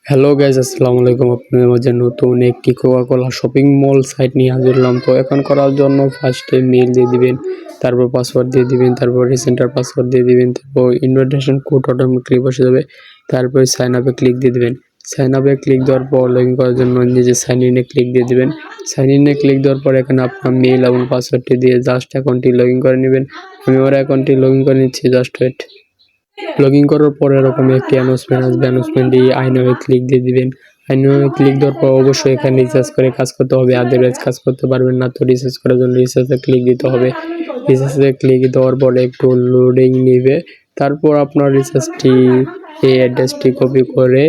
Hello guys, আসসালামু আলাইকুম। আপনাদের মাঝে নতুন একটি কোকা-কোলা শপিং মল সাইট নিয়ে হাজির হলাম। তো এখন করার জন্য ফার্স্টে মেইল দিয়ে দিবেন, তারপর পাসওয়ার্ড দিয়ে দিবেন, তারপর রিসেন্টার পাসওয়ার্ড দিয়ে দিবেন, তারপর ইনভিটেশন কোড অটোমেটিক্যালি বসে যাবে। তারপর সাইন আপে ক্লিক দিয়ে দিবেন। সাইন আপে ক্লিক দেওয়ার পর লগ ইন করার জন্য নিজে সাইন ইনে ক্লিক দিয়ে দিবেন। সাইন ইনে ক্লিক দেওয়ার পর এখানে আপনার মেইল এবং পাসওয়ার্ডটি দিয়ে জাস্ট অ্যাকাউন্টটি লগ ইন করে নেবেন। আমি আমার অ্যাকাউন্টটি লগ ইন করে নিচ্ছি, জাস্ট ওয়েট। লগ ইন করার পরে এরকম একটি অ্যানাউন্সমেন্ট আসবে। অ্যানাউন্সমেন্টে আই নাও এ ক্লিক দিয়ে দিবেন। আই নাও এ ক্লিক দেওয়ার পর অবশ্যই এখানে রিসার্চ করে কাজ করতে হবে, আদারওয়াইজ কাজ করতে পারবেন না। তো রিসার্চ করার জন্য রিসার্চে ক্লিক দিতে হবে। রিসার্চে ক্লিক দেওয়ার পরে একটু লোডিং নেবে। তারপর আপনার রিসার্চটি এই অ্যাড্রেসটি কপি করে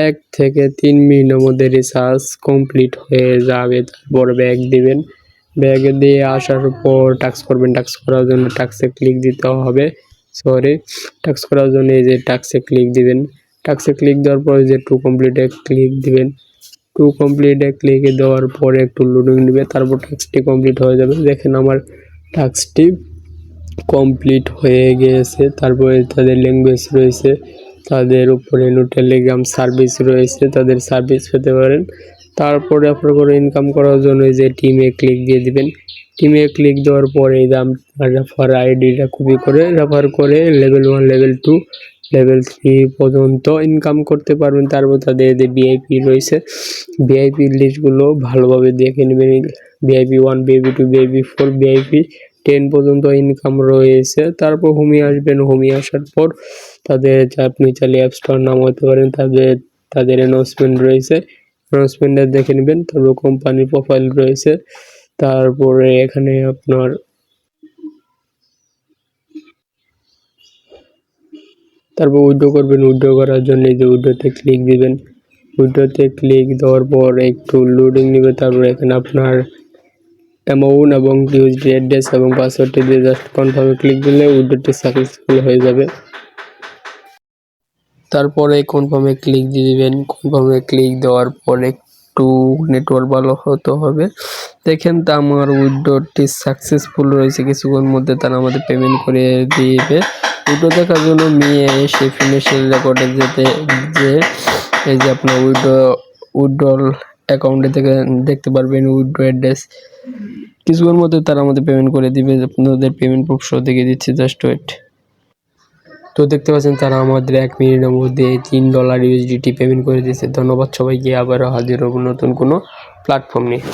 1 থেকে 3 মিনিটের মধ্যে রিসার্চ কমপ্লিট হয়ে যাবে। তারপর ব্যাক দিবেন। ব্যাক দিয়ে আসার পর টাস্ক করবেন। টাস্ক করার জন্য টাস্কে ক্লিক দিতে হবে। টাস্ক করার জন্য এই যে টাস্কে ক্লিক দিবেন। টাস্কে ক্লিক দেওয়ার পরে যে টু কমপ্লিটে ক্লিক দিবেন। টু কমপ্লিটে ক্লিক দেওয়ার পরে একটু লোডিং নেবে, তারপর টাস্কটি কমপ্লিট হয়ে যাবে। দেখেন আমার টাস্কটি কমপ্লিট হয়ে গিয়েছে। তারপরে তাদের ল্যাঙ্গুয়েজ রয়েছে, তাদের উপরে টেলিগ্রাম সার্ভিস রয়েছে, তাদের সার্ভিস পেতে পারেন। তারপরে আপনার করে ইনকাম করার জন্য যে টিমে ক্লিক দিয়ে দিবেন। টিমে ক্লিক দেওয়ার পরে এই দাম রেফার আইডিটা কপি করে রেফার করে লেভেল 1, লেভেল 2, লেভেল 3 পর্যন্ত ইনকাম করতে পারবেন। তারপর তাদের যে ভিআইপি রয়েছে, ভিআইপি লিস্টগুলো ভালোভাবে দেখে নেবেন। ভিআইপি 1, ভিআইপি 2, ভিআইপি 4, ভিআইপি 10 পর্যন্ত ইনকাম রয়েছে। তারপর হোমে আসবেন। হোমে আসার পর তাদের আপনি চাইলে অ্যাপ স্টোর নাম হতে পারেন, তাদের অ্যানাউন্সমেন্ট রয়েছে, অ্যানাউন্সমেন্টে দেখে নেবেন। তারপর কোম্পানির প্রোফাইল রয়েছে। তারপরে এখানে আপনার তারপর উইথড্র করবেন। উইথড্র করার জন্য এই যে উইথড্রতে ক্লিক দিবেন। উইথড্রতে ক্লিক দেওয়ার পর একটু লোডিং নেবে। তারপর এখানে আপনার অ্যামাউন্ট এবং ইউএসডি অ্যাড্রেস এবং পাসওয়ার্ডটি দিয়ে জাস্ট কনফার্মে ক্লিক দিলে উইথড্রটি সাকসেসফুল হয়ে যাবে। তারপরে কনফার্মে ক্লিক দিয়ে দিবেন। কনফার্মে ক্লিক দেওয়ার পর একটু নেটওয়ার্ক ভালো হতে হবে। দেখেন তো আমার উইথড্রটি সাকসেসফুল রয়েছে। কিছুক্ষণ মধ্যে তারা আমাদের পেমেন্ট করে দিবে। উইথড্র দেখার জন্য নিয়ে এসে ফিনান্সিয়াল রেকর্ডে যে এই যে আপনার উইথড্রল অ্যাকাউন্টে থেকে দেখতে পারবেন উইথড্র অ্যাড্রেস। কিছুক্ষণ মধ্যে তারা আমাদের পেমেন্ট করে দিবে। আপনাদের পেমেন্ট প্রুফ সহ দেখিয়ে দিচ্ছি, জাস্ট ওয়েট। তো দেখতে পাচ্ছেন তারা আমাদের 1 মিনিটের মধ্যে $3 ইউএসডিটি পেমেন্ট করে দিয়েছে। ধন্যবাদ সবাইকে। আবারও হাজির হব নতুন কোনো প্ল্যাটফর্ম নিয়ে।